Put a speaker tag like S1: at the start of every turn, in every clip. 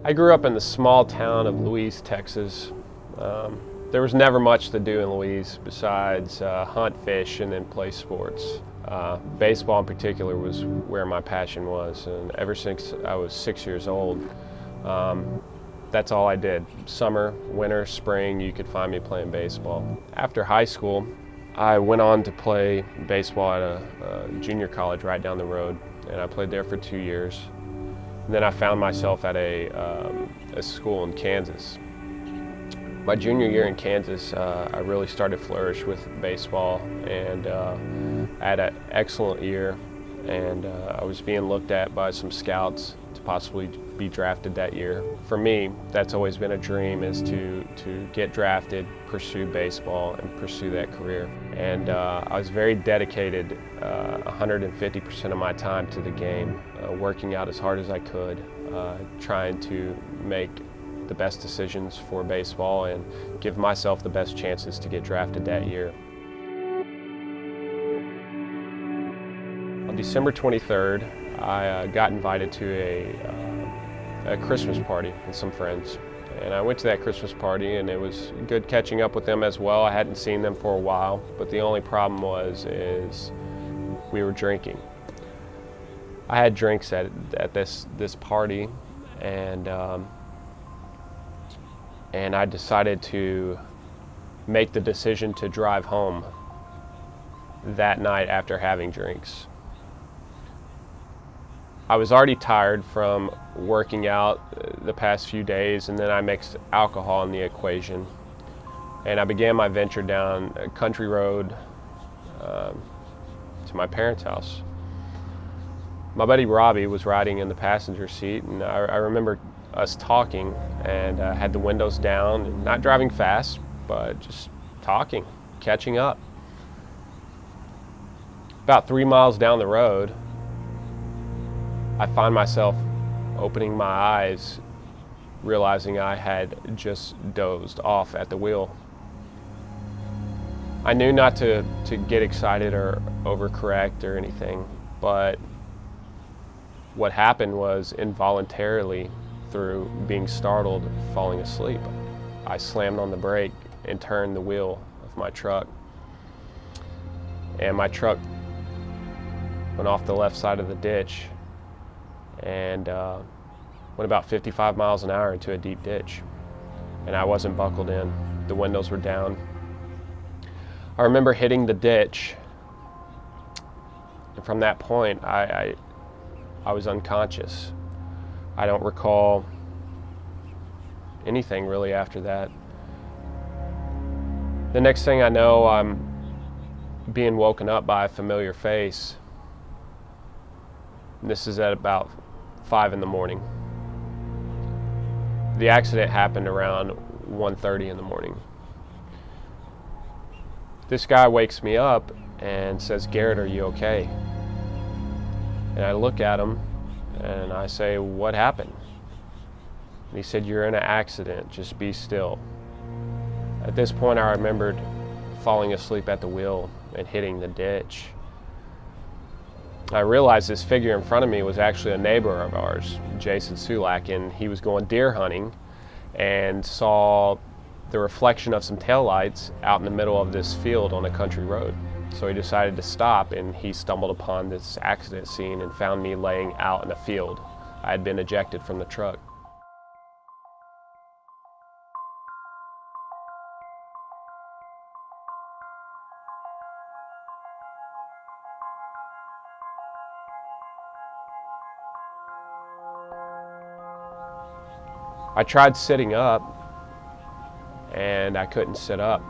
S1: I grew up in the small town of Louise, Texas. There was never much to do in Louise besides hunt, fish, and then play sports. Baseball in particular was where my passion was, and ever since I was 6 years old, that's all I did. Summer, winter, spring, you could find me playing baseball. After high school, I went on to play baseball at a junior college right down the road, and I played there for 2 years. And then I found myself at a school in Kansas. My junior year in Kansas, I really started to flourish with baseball, and I had an excellent year, and I was being looked at by some scouts to possibly be drafted that year. For me, that's always been a dream, is to get drafted, pursue baseball, and pursue that career. And I was very dedicated, 150% of my time to the game, working out as hard as I could, trying to make the best decisions for baseball and give myself the best chances to get drafted that year. On December 23rd, I got invited to a Christmas party with some friends. And I went to that Christmas party, and it was good catching up with them as well. I hadn't seen them for a while, but the only problem is we were drinking. I had drinks at this party, and I decided to make the decision to drive home that night after having drinks. I was already tired from working out the past few days, and then I mixed alcohol in the equation. And I began my venture down a country road to my parents' house. My buddy Robbie was riding in the passenger seat, and I remember us talking, and had the windows down, and not driving fast, but just talking, catching up. About 3 miles down the road, I find myself opening my eyes, realizing I had just dozed off at the wheel. I knew not to get excited or overcorrect or anything, but what happened was involuntarily, through being startled, falling asleep, I slammed on the brake and turned the wheel of my truck. And my truck went off the left side of the ditch and went about 55 miles an hour into a deep ditch. And I wasn't buckled in. The windows were down. I remember hitting the ditch, and from that point, I was unconscious. I don't recall anything really after that. The next thing I know, I'm being woken up by a familiar face. And this is at about 5 in the morning. The accident happened around 1:30 in the morning. This guy wakes me up and says, "Garrett, are you okay?" And I look at him and I say, "What happened?" And he said, "You're in an accident, just be still." At this point, I remembered falling asleep at the wheel and hitting the ditch. I realized this figure in front of me was actually a neighbor of ours, Jason Sulak, and he was going deer hunting and saw the reflection of some taillights out in the middle of this field on a country road. So he decided to stop, and he stumbled upon this accident scene and found me laying out in a field. I had been ejected from the truck. I tried sitting up, and I couldn't sit up.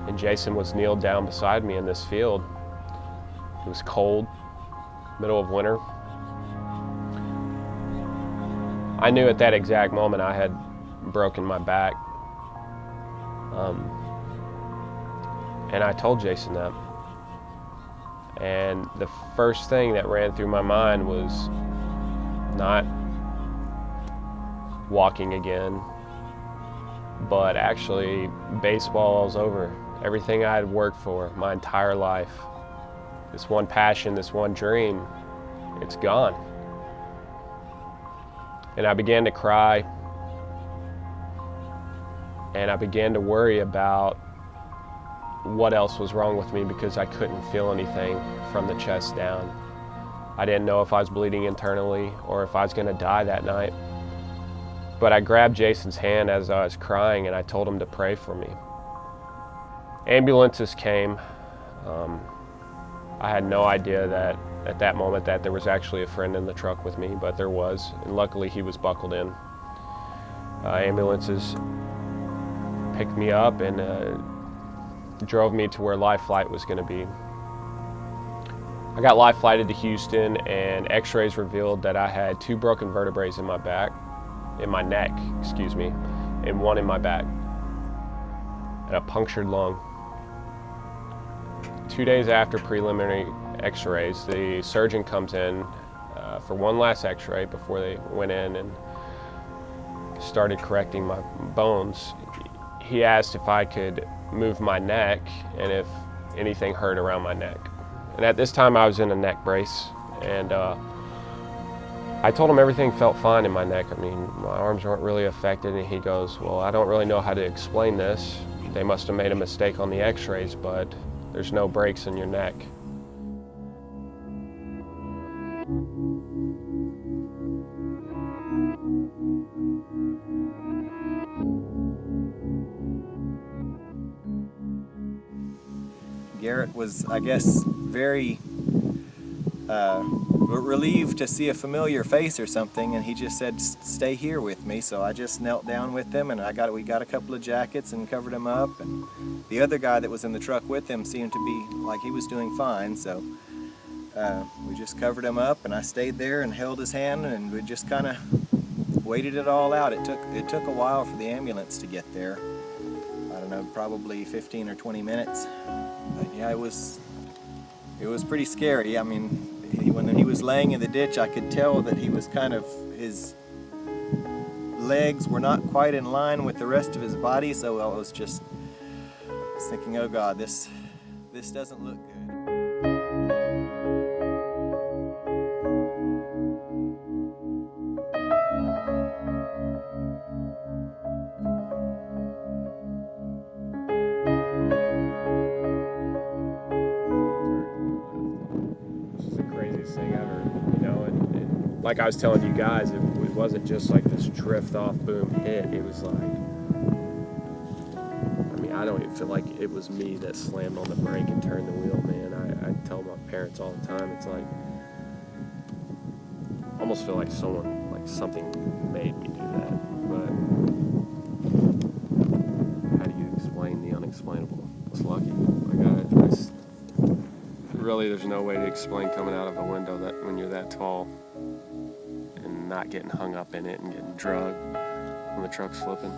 S1: And Jason was kneeled down beside me in this field. It was cold, middle of winter. I knew at that exact moment I had broken my back. And I told Jason that. And the first thing that ran through my mind was not walking again, but actually baseball is over. Everything I had worked for my entire life, this one passion, this one dream, it's gone. And I began to cry, and I began to worry about what else was wrong with me because I couldn't feel anything from the chest down. I didn't know if I was bleeding internally or if I was going to die that night. But I grabbed Jason's hand as I was crying and I told him to pray for me. Ambulances came. I had no idea that at that moment that there was actually a friend in the truck with me, but there was, and luckily he was buckled in. Ambulances picked me up and drove me to where life flight was going to be. I got life flighted to Houston, and x-rays revealed that I had 2 broken vertebrae in my neck, and 1 in my back, and a punctured lung. 2 days after preliminary x-rays, the surgeon comes in for one last x-ray before they went in and started correcting my bones. He asked if I could move my neck and if anything hurt around my neck. And at this time I was in a neck brace, and I told him everything felt fine in my neck. I mean, my arms weren't really affected, and he goes, well, I don't really know how to explain this. They must have made a mistake on the x-rays, but there's no breaks in your neck.
S2: Garrett was, I guess, very relieved to see a familiar face or something, and he just said, stay here with me. So I just knelt down with him, and we got a couple of jackets and covered him up, and the other guy that was in the truck with him seemed to be like he was doing fine, so we just covered him up, and I stayed there and held his hand, and we just kind of waited it all out. It took a while for the ambulance to get there. I don't know, probably 15 or 20 minutes. But yeah, it was pretty scary. I mean, when he was laying in the ditch, I could tell that he was his legs were not quite in line with the rest of his body, so I was thinking, oh God, this doesn't look good.
S1: Thing ever, you know, and like I was telling you guys, it wasn't just like this drift off boom hit. It was like, I mean, I don't even feel like it was me that slammed on the brake and turned the wheel, man. I tell my parents all the time, it's like, I almost feel like something made me do that. But how do you explain the unexplainable? I was lucky. Really, there's no way to explain coming out of a window that when you're that tall and not getting hung up in it and getting drugged when the truck's flipping.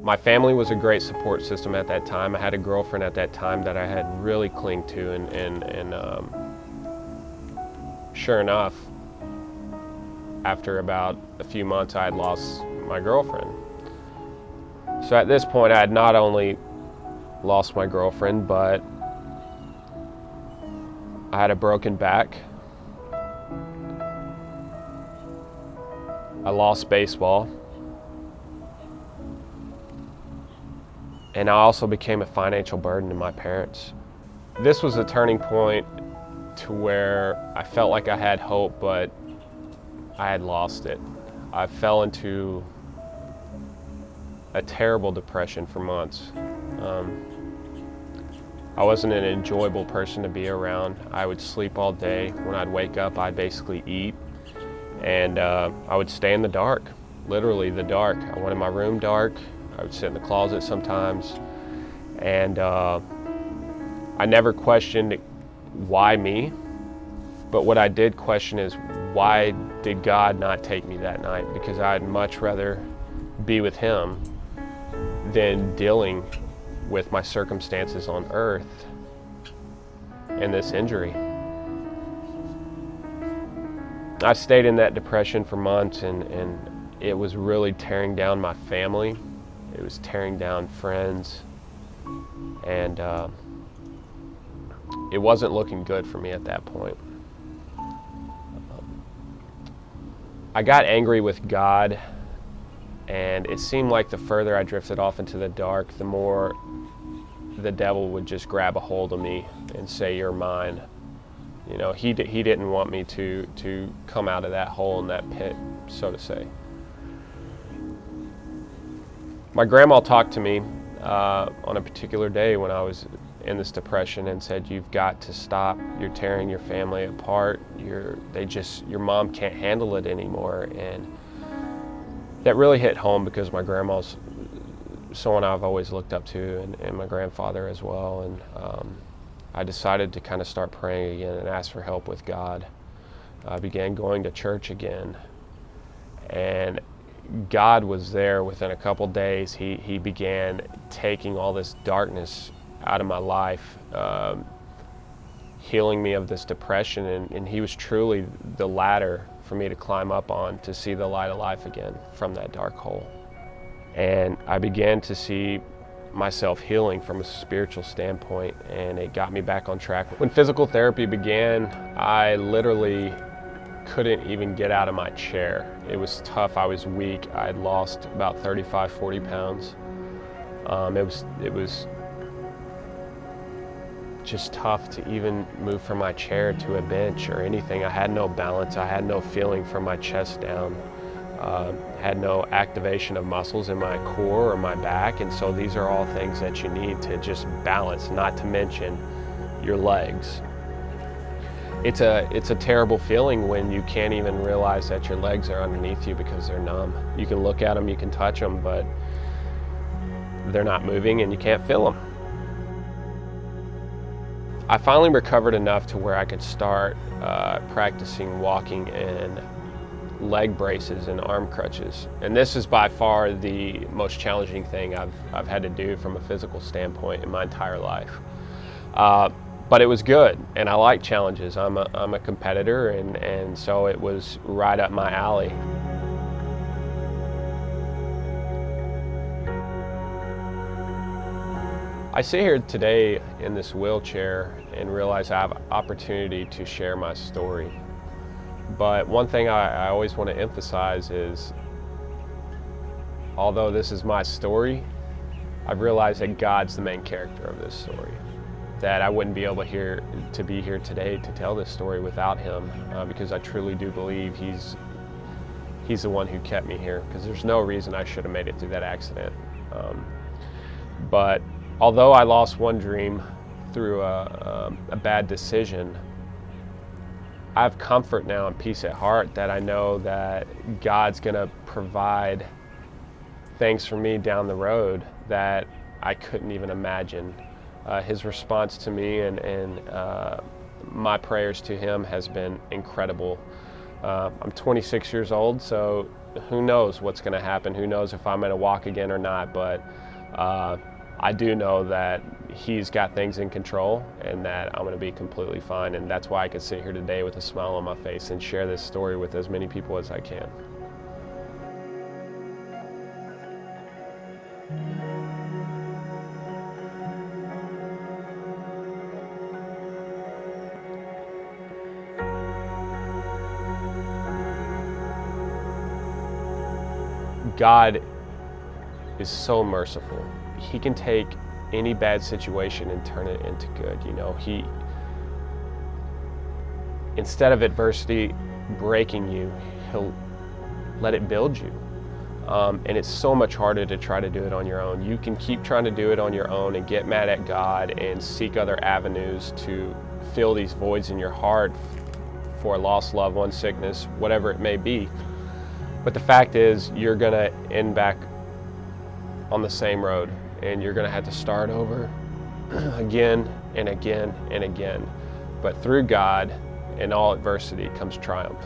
S1: My family was a great support system at that time. I had a girlfriend at that time that I had really clung to, and sure enough, after about a few months, I had lost my girlfriend. So at this point, I had not only lost my girlfriend, but I had a broken back. I lost baseball. And I also became a financial burden to my parents. This was a turning point to where I felt like I had hope, but I had lost it. I fell into a terrible depression for months. I wasn't an enjoyable person to be around. I would sleep all day. When I'd wake up, I'd basically eat, and I would stay in the dark, literally the dark. I wanted my room dark. I would sit in the closet sometimes, and I never questioned why me, but what I did question is, why did God not take me that night? Because I'd much rather be with Him than dealing with my circumstances on earth and this injury. I stayed in that depression for months, and it was really tearing down my family. It was tearing down friends, and it wasn't looking good for me at that point. I got angry with God, and it seemed like the further I drifted off into the dark, the more the devil would just grab a hold of me and say, "You're mine." You know, he didn't want me to come out of that hole in that pit, so to say. My grandma talked to me on a particular day when I was in this depression and said, "You've got to stop. You're tearing your family apart. Your mom can't handle it anymore." And that really hit home because my grandma's someone I've always looked up to, and my grandfather as well. And I decided to kind of start praying again and ask for help with God. I began going to church again, and God was there within a couple days. He began taking all this darkness out of my life, healing me of this depression, and he was truly the ladder for me to climb up on to see the light of life again from that dark hole. And I began to see myself healing from a spiritual standpoint, and it got me back on track. When physical therapy began, I literally couldn't even get out of my chair. It was tough. I was weak. I had lost about 35, 40 pounds. It was just tough to even move from my chair to a bench or anything. I had no balance. I had no feeling from my chest down. Had no activation of muscles in my core or my back, and so these are all things that you need to just balance, not to mention your legs. It's a terrible feeling when you can't even realize that your legs are underneath you because they're numb. You can look at them, you can touch them, but they're not moving and you can't feel them. I finally recovered enough to where I could start practicing walking in leg braces and arm crutches. And this is by far the most challenging thing I've had to do from a physical standpoint in my entire life. But it was good, and I like challenges. I'm a competitor, and so it was right up my alley. I sit here today in this wheelchair and realize I have an opportunity to share my story. But one thing I always want to emphasize is, although this is my story, I've realized that God's the main character of this story. That I wouldn't be able to be here today to tell this story without him, because I truly do believe he's the one who kept me here, because there's no reason I should have made it through that accident. But although I lost one dream through a bad decision, I have comfort now and peace at heart that I know that God's going to provide things for me down the road that I couldn't even imagine. His response to me and my prayers to him has been incredible. I'm 26 years old, so who knows what's going to happen? Who knows if I'm going to walk again or not? But I do know that he's got things in control and that I'm going to be completely fine. And that's why I could sit here today with a smile on my face and share this story with as many people as I can. God is so merciful. He can take any bad situation and turn it into good. You know, instead of adversity breaking you, he'll let it build you. And it's so much harder to try to do it on your own. You can keep trying to do it on your own and get mad at God and seek other avenues to fill these voids in your heart for a lost loved one, sickness, whatever it may be. But the fact is, you're gonna end back on the same road, and you're gonna have to start over again and again and again. But through God, in all adversity comes triumph.